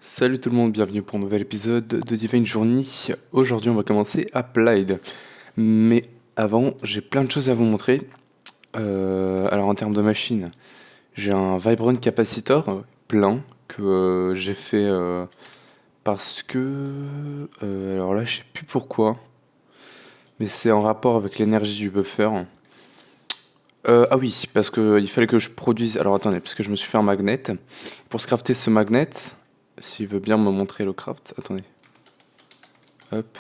Salut tout le monde, bienvenue pour un nouvel épisode de Divine Journey. Aujourd'hui on va commencer Applied. Mais avant, j'ai plein de choses à vous montrer. Alors en termes de machine, j'ai un Vibrant Capacitor plein que j'ai fait parce que... alors là je sais plus pourquoi, mais c'est en rapport avec l'énergie du buffer. Ah oui, parce que il fallait que je produise... Alors attendez, parce que je me suis fait un magnet. Pour se crafter ce magnet, s'il veut bien me montrer le craft, attendez. Hop.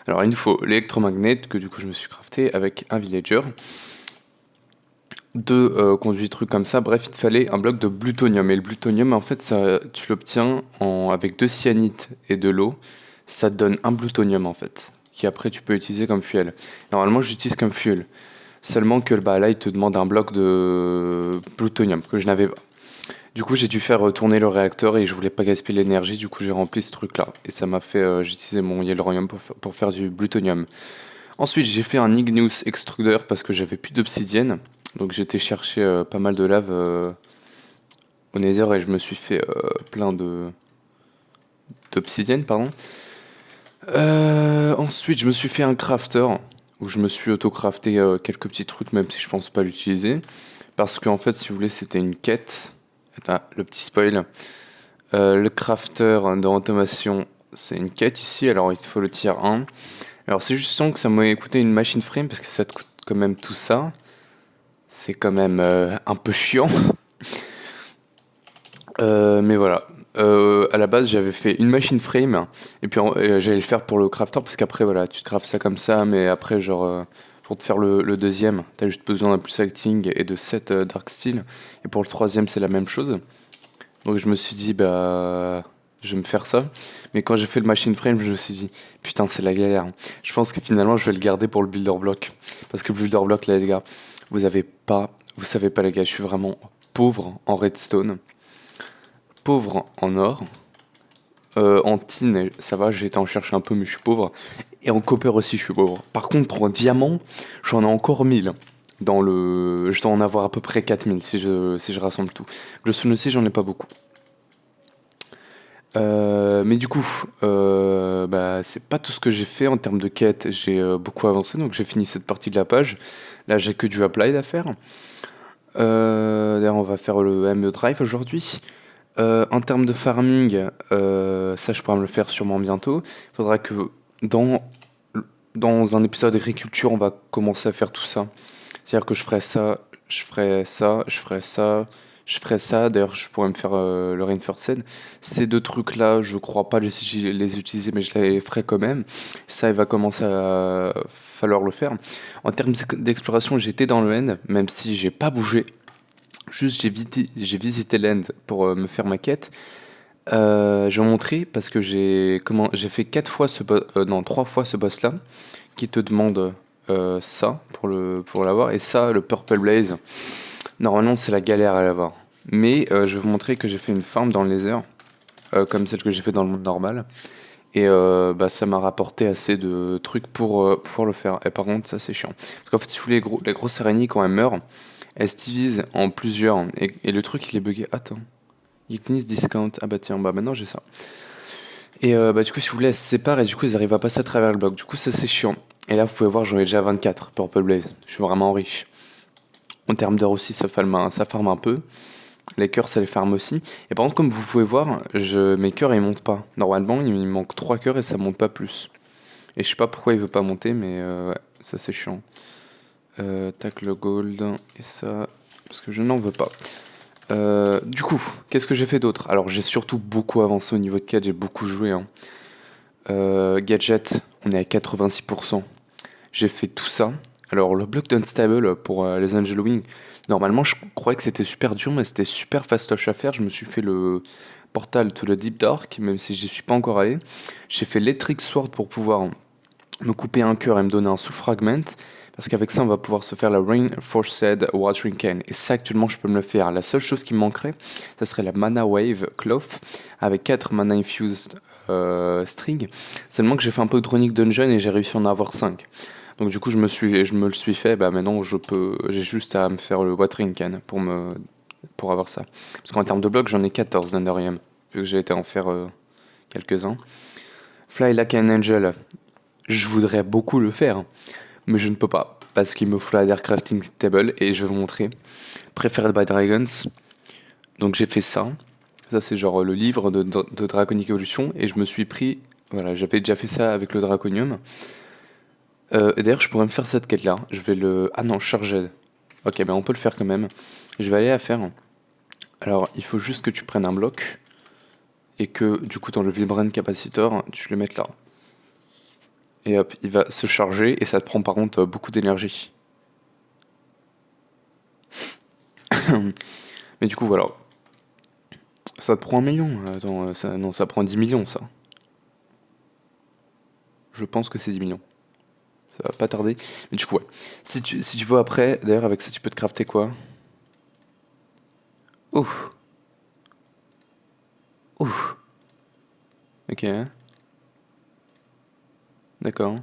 Alors il nous faut l'électromagnet que du coup je me suis crafté avec un villager. Deux conduits trucs comme ça. Bref, il te fallait un bloc de plutonium. Et le plutonium, en fait, ça, tu l'obtiens avec deux cyanites et de l'eau. Ça te donne un plutonium en fait, qui après tu peux utiliser comme fuel. Normalement, j'utilise comme fuel. Seulement que bah, là, il te demande un bloc de plutonium que je n'avais pas. Du coup, j'ai dû faire tourner le réacteur et je voulais pas gaspiller l'énergie. Du coup, j'ai rempli ce truc-là. Et ça m'a fait. J'ai utilisé mon yellorium pour faire du plutonium. Ensuite, j'ai fait un igneous extruder parce que j'avais plus d'obsidienne. Donc, j'étais chercher pas mal de lave au nether et je me suis fait plein d'obsidienne, pardon. Ensuite, je me suis fait un crafter où je me suis auto-crafté quelques petits trucs, même si je pense pas l'utiliser. Parce qu'en fait, si vous voulez, c'était une quête. Attends, le petit spoil. Le crafter dans automation, c'est une quête ici, alors il te faut le tier 1. Alors c'est juste que ça m'a coûté une machine frame parce que ça te coûte quand même tout ça. C'est quand même un peu chiant. Mais voilà. À la base, j'avais fait une machine frame et puis j'allais le faire pour le crafter parce qu'après, voilà, tu te craftes ça comme ça, mais après, genre, pour te faire le deuxième, t'as juste besoin d'un plus acting et de 7 dark steel. Et pour le troisième, c'est la même chose. Donc je me suis dit, bah, je vais me faire ça. Mais quand j'ai fait le machine frame, je me suis dit, putain, c'est la galère. Je pense que finalement, je vais le garder pour le builder block. Parce que le builder block, là, les gars, vous savez pas, les gars, je suis vraiment pauvre en redstone, pauvre en or. En tin, ça va, j'ai été en chercher un peu, mais je suis pauvre. Et en copper aussi, je suis pauvre. Par contre, en diamant, j'en ai encore 1000. Je dois en avoir à peu près 4000 si je rassemble tout. Le stone aussi, j'en ai pas beaucoup. Mais du coup, bah, c'est pas tout ce que j'ai fait en termes de quête. J'ai beaucoup avancé, donc j'ai fini cette partie de la page. Là, j'ai que du applied à faire. D'ailleurs, on va faire le ME Drive aujourd'hui. En termes de farming, ça, je pourrais me le faire sûrement bientôt. Il faudra que dans, dans un épisode d'agriculture, on va commencer à faire tout ça. C'est-à-dire que je ferai ça, je ferai ça, je ferai ça, je ferai ça. D'ailleurs, je pourrais me faire le Reinforced. Ces deux trucs-là, je crois pas les utiliser, mais je les ferai quand même. Ça, il va commencer à falloir le faire. En termes d'exploration, j'étais dans le end, même si j'ai pas bougé. Juste, j'ai visité l'end pour me faire ma quête. Je vais vous montrer parce que j'ai fait 3 fois ce boss là qui te demande ça pour l'avoir et ça le Purple Blaze. Normalement c'est la galère à l'avoir. Mais je vais vous montrer que j'ai fait une farm dans le laser comme celle que j'ai fait dans le monde normal. Et bah, ça m'a rapporté assez de trucs pour pouvoir le faire. Et par contre, ça c'est chiant. Parce qu'en fait, si vous voulez, les grosses araignées, quand elles meurent, elles se divisent en plusieurs. Et le truc, il est bugué. Attends. Ignis discount. Ah bah tiens, bah maintenant j'ai ça. Et bah du coup, si vous voulez, elles se séparent et du coup, elles arrivent à passer à travers le bloc. Du coup, ça c'est chiant. Et là, vous pouvez voir, j'en ai déjà 24 Purple Blaze. Je suis vraiment riche. En termes d'heures aussi, ça farme un peu. Les cœurs, ça les farme aussi. Et par contre, comme vous pouvez voir, mes cœurs, ils montent pas. Normalement, il me manque 3 cœurs et ça monte pas plus. Et je sais pas pourquoi il veut pas monter, mais ouais, ça c'est chiant. Tac, le gold et ça, parce que je n'en veux pas. Du coup, qu'est-ce que j'ai fait d'autre? Alors, j'ai surtout beaucoup avancé au niveau de quête, j'ai beaucoup joué. Hein. Gadget, on est à 86%. J'ai fait tout ça. Alors, le bloc d'Unstable pour les Angel Wing, normalement, je croyais que c'était super dur, mais c'était super fastoche à faire. Je me suis fait le portal to the Deep Dark, même si j'y suis pas encore allé. J'ai fait l'Electric Sword pour pouvoir me couper un cœur et me donner un Soul Fragment. Parce qu'avec ça, on va pouvoir se faire la Reinforced Watering Can. Et ça, actuellement, je peux me le faire. La seule chose qui me manquerait, ça serait la Mana Wave Cloth avec 4 Mana Infused String. Seulement que j'ai fait un peu de Chronic Dungeon et j'ai réussi à en avoir 5. Donc du coup, je me le suis fait. Bah maintenant, j'ai juste à me faire le Watering Can pour avoir ça. Parce qu'en termes de blocs, j'en ai 14 d'Underium. vu que j'ai été en faire quelques-uns. Fly Like an Angel, je voudrais beaucoup le faire, mais je ne peux pas, parce qu'il me faut la Dare Crafting Table, et je vais vous montrer. Preferred by Dragons, donc j'ai fait ça. Ça c'est genre le livre de Draconic Evolution, et je me suis pris, voilà, j'avais déjà fait ça avec le Draconium. Et d'ailleurs je pourrais me faire cette quête là, je vais le... Ah non, Charged. Ok, ben on peut le faire quand même. Je vais aller la faire. Alors il faut juste que tu prennes un bloc, et que du coup dans le Vibrant Capacitor, tu le mettes là. Et hop, il va se charger, et ça te prend par contre beaucoup d'énergie. Mais du coup voilà. Ça te prend 1 million. Attends, non, ça prend 10 millions ça. Je pense que c'est 10 millions. Ça va pas tarder. Mais du coup ouais. Si tu veux après, d'ailleurs avec ça tu peux te crafter quoi? Ouf. Ouf. Ok. D'accord.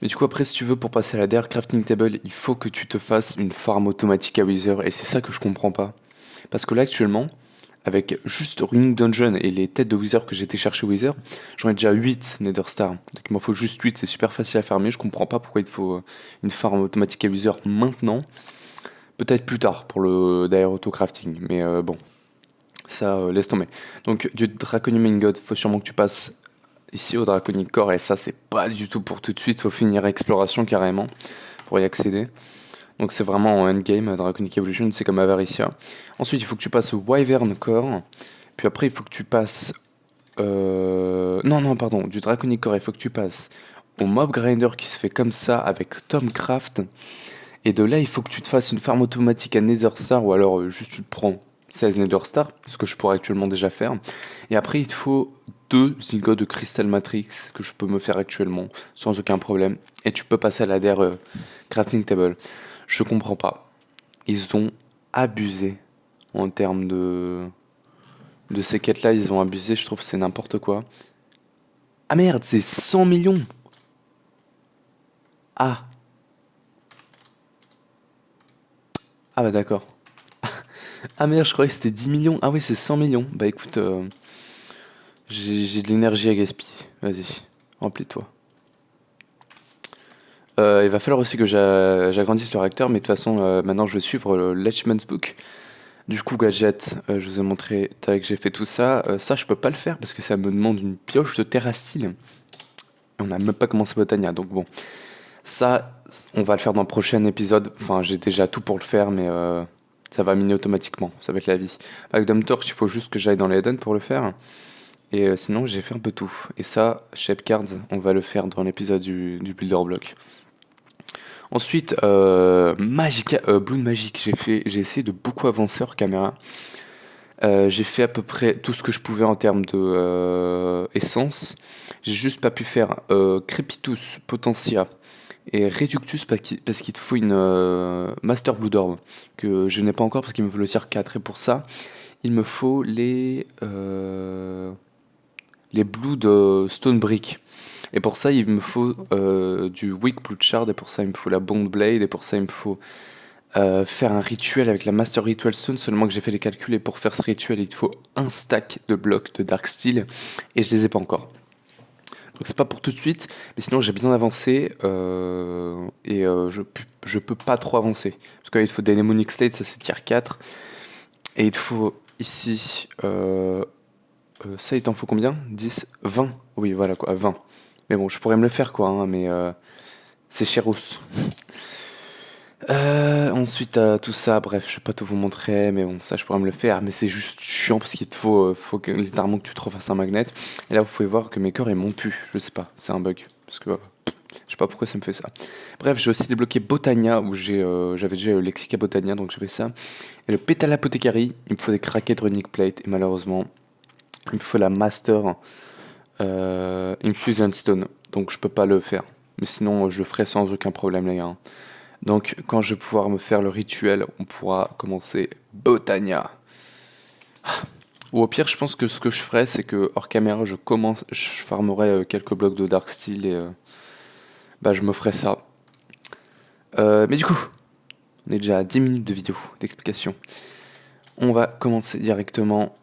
Mais du coup après si tu veux pour passer à la Dare Crafting Table, il faut que tu te fasses une farm automatique à Wither. Et c'est ça que je comprends pas. Parce que là actuellement, avec juste Running Dungeon et les têtes de Wither que j'ai été chercher au Wither, j'en ai déjà 8 Nether Star. Donc il m'en faut juste 8, c'est super facile à farmer. Je comprends pas pourquoi il te faut une farm automatique à Wither maintenant. Peut-être plus tard pour le Dire Auto Crafting. Mais bon, ça laisse tomber. Donc du Draconium Main God, faut sûrement que tu passes ici au Draconic Core. Et ça c'est pas du tout pour tout de suite, faut finir exploration carrément pour y accéder. Donc c'est vraiment en endgame, Draconic Evolution, c'est comme Avaricia. Ensuite, il faut que tu passes au Wyvern Core. Puis après, il faut que tu passes... Non, pardon, du Draconic Core, il faut que tu passes au Mob Grinder qui se fait comme ça avec Tomcraft. Et de là, il faut que tu te fasses une farm automatique à Nether Star, ou alors juste tu te prends 16 Nether Star, ce que je pourrais actuellement déjà faire. Et après, il te faut 2 ingots de Crystal Matrix que je peux me faire actuellement sans aucun problème. Et tu peux passer à la Dare Crafting Table. Je comprends pas. Ils ont abusé en termes de ces quêtes-là. Ils ont abusé. Je trouve que c'est n'importe quoi. Ah merde, c'est 100 millions. Ah. Ah bah d'accord. Ah merde, je croyais que c'était 10 millions. Ah oui, c'est 100 millions. Bah écoute, j'ai de l'énergie à gaspiller. Vas-y, remplis-toi. Il va falloir aussi que j'agrandisse le réacteur, mais de toute façon, maintenant je vais suivre le Letchman's Book. Du coup, gadget, je vous ai montré, tac, j'ai fait tout ça. Ça, je peux pas le faire parce que ça me demande une pioche de terracile. Et on n'a même pas commencé Botania, donc bon. Ça, on va le faire dans le prochain épisode. Enfin, j'ai déjà tout pour le faire, mais ça va miner automatiquement. Ça va être la vie. Avec Dome Torch, il faut juste que j'aille dans les Eden pour le faire. Et sinon, j'ai fait un peu tout. Et ça, Shape Cards, on va le faire dans l'épisode du Builder Block. Ensuite, Bloom Magic, j'ai essayé de beaucoup avancer hors caméra. J'ai fait à peu près tout ce que je pouvais en termes de essence. J'ai juste pas pu faire Crepitus, Potentia et Reductus parce qu'il te faut une Master Blue Orb que je n'ai pas encore parce qu'il me faut le tier 4. Et pour ça, il me faut les Blue de Stone Brick. Et pour ça, il me faut du Weak Blood Shard, et pour ça, il me faut la Bond Blade, et pour ça, il me faut faire un rituel avec la Master Ritual Stone. Seulement que j'ai fait les calculs, et pour faire ce rituel, il te faut un stack de blocs de Dark Steel, et je les ai pas encore. Donc c'est pas pour tout de suite, mais sinon j'ai bien avancé, et je peux pas trop avancer. Parce qu'il te faut des Mnemonic State, ça c'est tier 4, et il te faut ici... ça, il t'en faut combien? 10? 20? Oui, voilà quoi, 20. Mais bon, je pourrais me le faire quoi, hein, mais c'est chéros. Ensuite, tout ça, bref, je vais pas tout vous montrer, mais bon, ça je pourrais me le faire, mais c'est juste chiant parce qu'il te faut littéralement que tu te refasses un magnet. Et là, vous pouvez voir que mes cœurs ils montent plus, je sais pas, c'est un bug, parce que je sais pas pourquoi ça me fait ça. Bref, j'ai aussi débloqué Botania, où j'avais déjà le Lexica Botania, donc j'ai fait ça. Et le Pétale Apothecary, il me faut des craquettes Runic Plate, et malheureusement, il me faut la Master Infusion Stone, donc je peux pas le faire. Mais sinon, je le ferai sans aucun problème, les gars. Donc, quand je vais pouvoir me faire le rituel, on pourra commencer Botania. Ou au pire, je pense que ce que je ferai, c'est que hors caméra, je farmerai quelques blocs de Dark Steel et bah, je me ferai ça. Mais du coup, on est déjà à 10 minutes de vidéo d'explication. On va commencer directement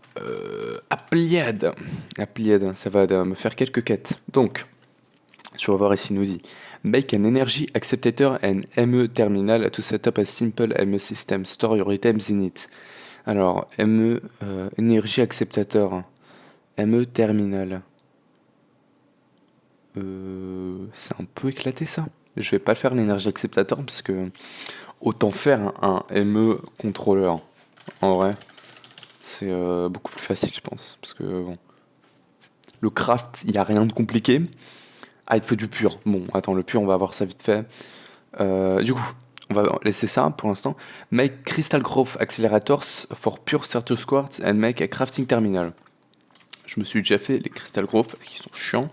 Applied. Applied, ça va me faire quelques quêtes. Donc, tu vas voir ici, il nous dit Make an energy acceptator and ME terminal to set up a simple ME system. Store your items in it. Alors, ME, energy acceptator. ME terminal. C'est un peu éclaté ça. Je vais pas faire l'énergie acceptator parce que autant faire un ME contrôleur. En vrai, c'est beaucoup plus facile, je pense. Parce que bon, le craft, il y a rien de compliqué. Ah, il te faut du pur. Bon, attends, le pur, on va voir ça vite fait. Du coup, on va laisser ça pour l'instant. Make crystal growth accelerators for pure Certus quartz and make a crafting terminal. Je me suis déjà fait les crystal growth parce qu'ils sont chiants.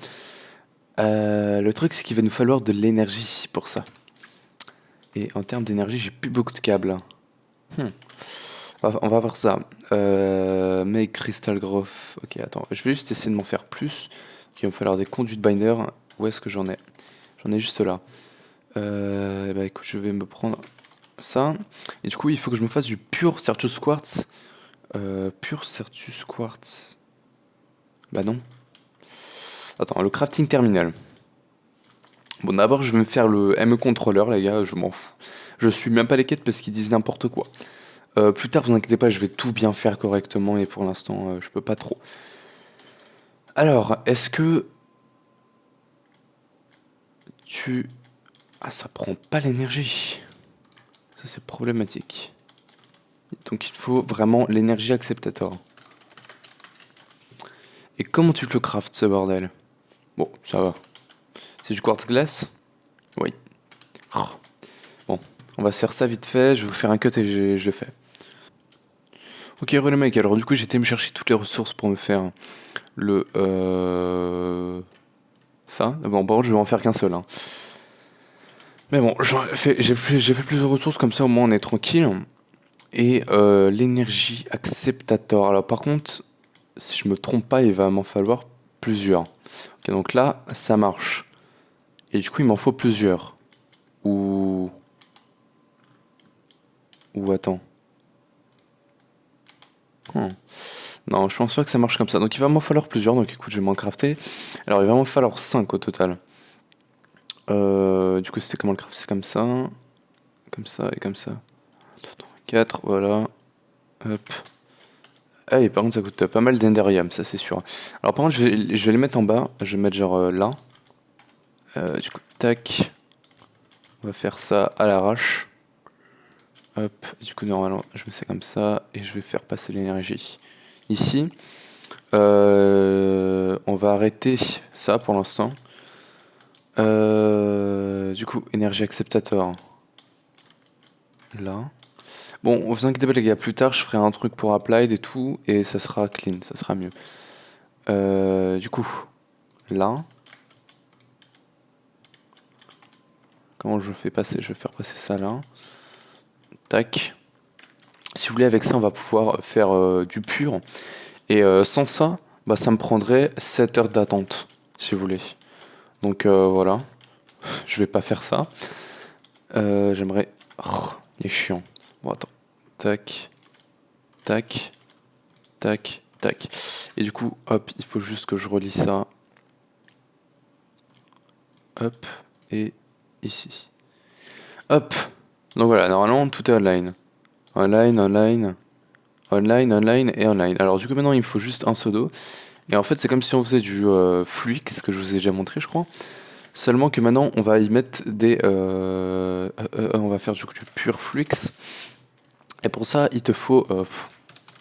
Le truc, c'est qu'il va nous falloir de l'énergie pour ça. Et en termes d'énergie, j'ai plus beaucoup de câbles. On va voir ça. Make crystal growth. Ok, attends, je vais juste essayer de m'en faire plus. Il va me falloir des conduits binder. Où est-ce que j'en ai? J'en ai juste là. Bah écoute, je vais me prendre ça. Et du coup, il faut que je me fasse du pur Certus quartz. Pur Certus quartz. Bah non. Attends, le crafting terminal. Bon, d'abord, je vais me faire le ME controller, les gars, je m'en fous. Je suis même pas les quêtes parce qu'ils disent n'importe quoi. Plus tard, vous inquiétez pas, je vais tout bien faire correctement et pour l'instant, je peux pas trop. Alors, est-ce que tu... Ah, ça prend pas l'énergie. Ça, c'est problématique. Donc, il faut vraiment l'énergie acceptator. Et comment tu te le craftes, ce bordel? Bon, ça va. C'est du quartz glace? Oui. Oh. Bon, on va se faire ça vite fait. Je vais vous faire un cut et je le fais. Ok, les mecs, alors du coup, j'ai été me chercher toutes les ressources pour me faire le... ça. Bon, par contre, je vais en faire qu'un seul. Hein. Mais bon, j'ai fait plusieurs ressources, comme ça, au moins, on est tranquille. Et l'énergie acceptator. Alors, par contre, si je me trompe pas, il va m'en falloir plusieurs. Ok, donc là, ça marche. Et du coup, il m'en faut plusieurs. Ou attends. Non, je pense pas que ça marche comme ça. Donc il va m'en falloir plusieurs. Donc écoute, je vais m'en crafter. Alors il va m'en falloir 5 au total. Du coup, c'était comment le craft? C'est comme ça. Comme ça et comme ça. 4, voilà. Hop. Ah, et par contre, ça coûte pas mal d'enderium, ça c'est sûr. Alors par contre, je vais les mettre en bas. Je vais mettre genre là. Du coup, tac. On va faire ça à l'arrache. Hop. Du coup, normalement, je mets ça comme ça. Et je vais faire passer l'énergie ici. On va arrêter ça pour l'instant. Du coup, énergie acceptator. Là. Bon, vous inquiétez pas les gars, plus tard je ferai un truc pour Applied et tout, et ça sera clean, ça sera mieux. Du coup, là. Comment je fais passer? Je vais faire passer ça là. Tac. Si vous voulez, avec ça, on va pouvoir faire du pur. Et sans ça, bah, ça me prendrait 7 heures d'attente, si vous voulez. Donc voilà. Je vais pas faire ça. J'aimerais... Oh, il est chiant. Bon, attends. Tac. Tac. Tac. Tac. Et du coup, hop, il faut juste que je relie ça. Hop. Et ici. Hop. Donc voilà, normalement, tout est online. Online, online. Online, online et online. Alors du coup, maintenant, il me faut juste un pseudo. Et en fait, c'est comme si on faisait du Fluix, que je vous ai déjà montré, je crois. Seulement que maintenant, on va y mettre des... on va faire du pur Fluix. Et pour ça, il te faut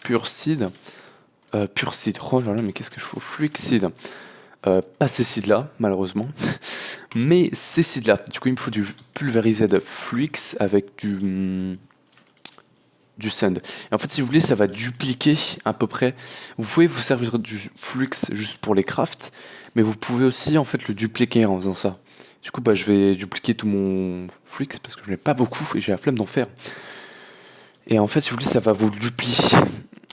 pur seed. Pur seed. Oh là là, mais qu'est-ce que je fais? Fluix seed. Pas ces seeds-là, malheureusement. Mais ces seeds-là. Du coup, il me faut du pulverised Fluix avec du sand. Et en fait, si vous voulez, ça va dupliquer à peu près. Vous pouvez vous servir du flux juste pour les crafts, mais vous pouvez aussi en fait le dupliquer en faisant ça. Du coup, bah, je vais dupliquer tout mon flux parce que je n'ai pas beaucoup et j'ai la flemme d'en faire. Et en fait, si vous voulez, ça va vous dupliquer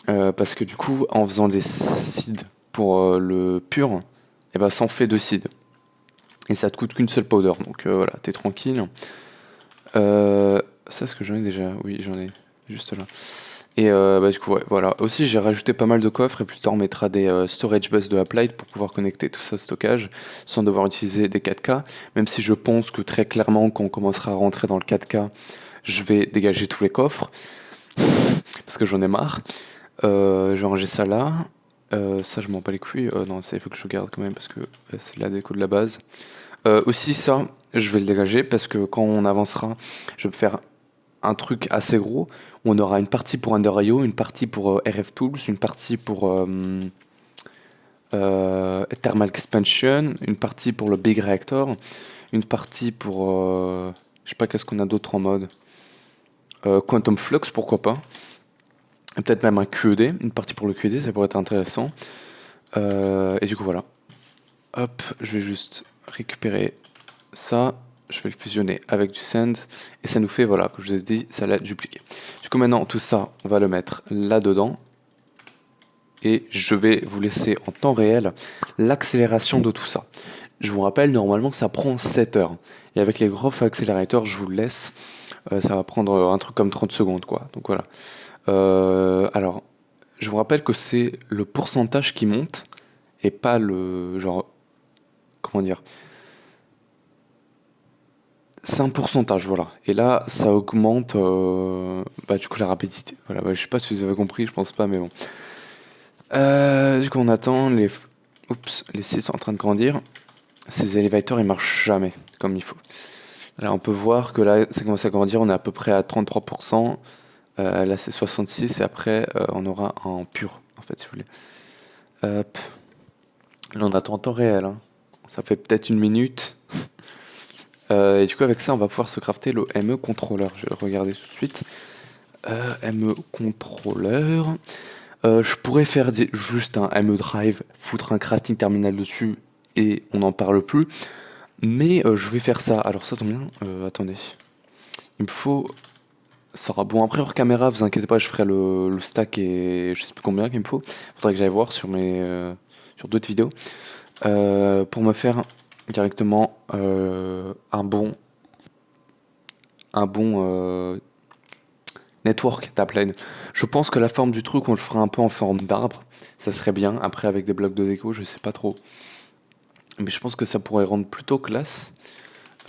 parce que du coup, en faisant des seeds pour le pur, et ben ça en fait 2 seeds. Et ça te coûte qu'une seule powder, donc voilà, t'es tranquille. Ça, est-ce que j'en ai déjà? Oui, j'en ai juste là. Et bah, du coup, ouais, voilà. Aussi, j'ai rajouté pas mal de coffres et plus tard, on mettra des storage bus de Applied pour pouvoir connecter tout ça au stockage sans devoir utiliser des 4K. Même si je pense que très clairement, quand on commencera à rentrer dans le 4K, je vais dégager tous les coffres parce que j'en ai marre. Je vais ranger ça là. Ça, je m'en bats les couilles. Non, ça, il faut que je garde quand même parce que c'est la déco de la base. Aussi, ça, je vais le dégager parce que quand on avancera, je vais me faire un truc assez gros où on aura une partie pour Under.io, une partie pour RF Tools, une partie pour Thermal Expansion, une partie pour le Big Reactor, une partie pour je sais pas qu'est-ce qu'on a d'autre en mode Quantum Flux, pourquoi pas, et peut-être même un QED, une partie pour le QED, ça pourrait être intéressant. Et du coup voilà, hop, je vais juste récupérer ça, je vais le fusionner avec du send et ça nous fait, voilà, comme je vous ai dit, ça l'a dupliqué. Du coup maintenant tout ça on va le mettre là dedans et je vais vous laisser en temps réel l'accélération de tout ça. Je vous rappelle normalement que ça prend 7 heures et avec les gros accélérateurs je vous le laisse, ça va prendre un truc comme 30 secondes quoi, donc voilà. Alors je vous rappelle que c'est le pourcentage qui monte et pas le genre, comment dire, c'est un pourcentage, voilà. Et là, ça augmente bah, du coup la rapidité. Voilà, bah, je sais pas si vous avez compris, je pense pas, mais bon. Du coup, on attend, les sites sont en train de grandir. Ces elevators, ils marchent jamais comme il faut. Là, on peut voir que là, ça commence à grandir, on est à peu près à 33%. Là, c'est 66, et après, on aura en pur, en fait, si vous voulez. Hop. Là, on attend en temps réel, hein. Ça fait peut-être une minute. Et du coup, avec ça, on va pouvoir se crafter le ME controller. Je vais le regarder tout de suite. ME controller. Je pourrais faire juste un ME drive, foutre un crafting terminal dessus et on n'en parle plus. Mais je vais faire ça. Alors ça tombe bien. Attendez. Il me faut. Ça sera bon après hors caméra, vous inquiétez pas, je ferai le stack et je sais plus combien qu'il me faut. Faudrait que j'aille voir sur sur d'autres vidéos. Pour me faire directement un bon network d'Applied. Je pense que la forme du truc, on le fera un peu en forme d'arbre. Ça serait bien. Après, avec des blocs de déco, je sais pas trop. Mais je pense que ça pourrait rendre plutôt classe.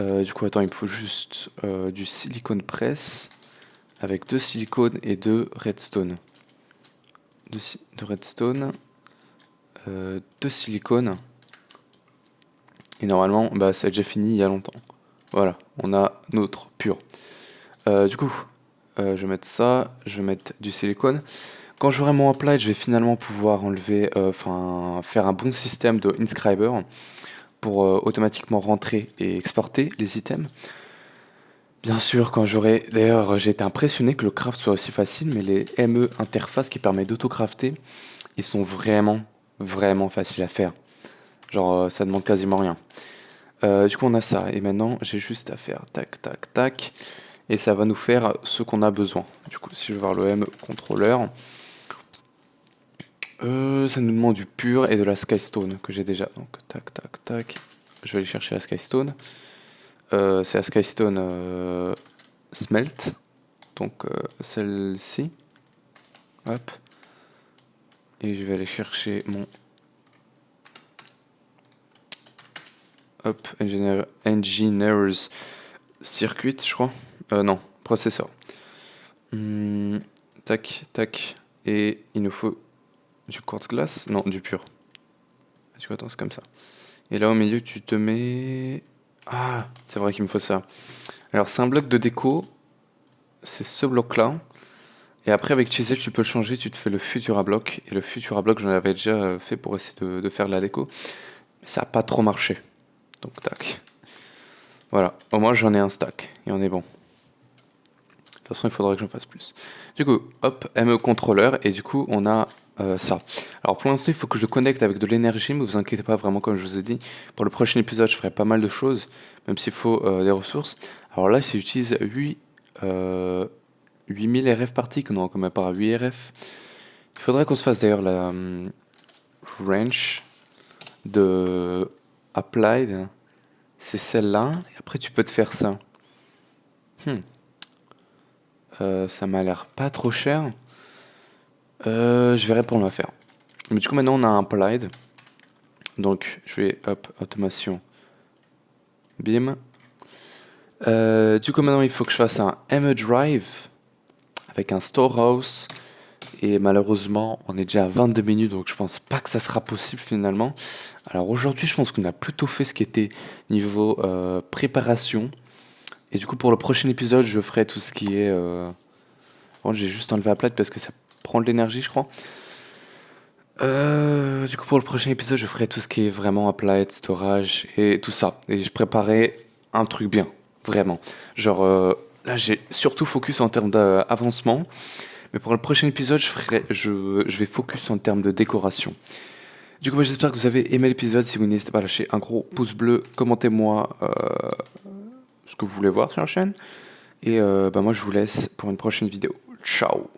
Du coup, attends, il me faut juste du silicone press avec 2 silicones et 2 redstone. De redstone, 2 silicones. Et normalement, bah, ça a déjà fini il y a longtemps. Voilà, on a notre pur. Du coup, je vais mettre ça, je vais mettre du silicone. Quand j'aurai mon applied, je vais finalement pouvoir enlever, faire un bon système de inscriber pour automatiquement rentrer et exporter les items. Bien sûr, quand j'aurai. D'ailleurs, j'ai été impressionné que le craft soit aussi facile, mais les ME interface qui permet d'auto-crafter, ils sont vraiment, vraiment faciles à faire. Genre, ça demande quasiment rien. Du coup, on a ça. Et maintenant, j'ai juste à faire tac, tac, tac. Et ça va nous faire ce qu'on a besoin. Du coup, si je vais voir le ME controller, ça nous demande du pur et de la skystone que j'ai déjà. Donc, tac, tac, tac. Je vais aller chercher la skystone. C'est la skystone smelt. Donc, celle-ci. Hop. Et je vais aller chercher mon Engineer's Circuit, je crois. Non, processeur. Tac, tac. Et il nous faut du quartz glace. Non, du pur. Du coup, attends, c'est comme ça. Et là, au milieu, tu te mets... Ah, c'est vrai qu'il me faut ça. Alors, c'est un bloc de déco. C'est ce bloc-là. Et après, avec Chisel, tu peux le changer. Tu te fais le Futura block. Et le Futura block, j'en avais déjà fait pour essayer de faire de la déco. Mais ça n'a pas trop marché. Donc, tac. Voilà. Au moins, j'en ai un stack. Et on est bon. De toute façon, il faudrait que j'en fasse plus. Du coup, hop, ME controller. Et du coup, on a ça. Alors pour l'instant, il faut que je le connecte avec de l'énergie, mais vous inquiétez pas, vraiment, comme je vous ai dit. Pour le prochain épisode, je ferai pas mal de choses, même s'il faut des ressources. Alors là, si j'utilise 8000 RF par tick, non, comme à part 8 RF. Il faudrait qu'on se fasse d'ailleurs la range de applied. C'est celle-là. Et après, tu peux te faire ça. Ça m'a l'air pas trop cher. Je verrai pour le faire. Mais du coup, maintenant, on a un applied. Donc, je vais, hop, automation. Bim. Du coup, maintenant, il faut que je fasse un image drive avec un storehouse. Et malheureusement, on est déjà à 22 minutes, donc je pense pas que ça sera possible finalement. Alors aujourd'hui, je pense qu'on a plutôt fait ce qui était niveau préparation. Et du coup, pour le prochain épisode, je ferai tout ce qui est... Bon, j'ai juste enlevé la plate parce que ça prend de l'énergie, je crois. Du coup, pour le prochain épisode, je ferai tout ce qui est vraiment applied, storage et tout ça. Et je préparais un truc bien, vraiment. Genre, là, j'ai surtout focus en termes d'avancement. Mais pour le prochain épisode, je vais focus en termes de décoration. Du coup, j'espère que vous avez aimé l'épisode. Si vous n'hésitez pas à lâcher un gros pouce bleu, commentez-moi ce que vous voulez voir sur la chaîne. Et moi, je vous laisse pour une prochaine vidéo. Ciao!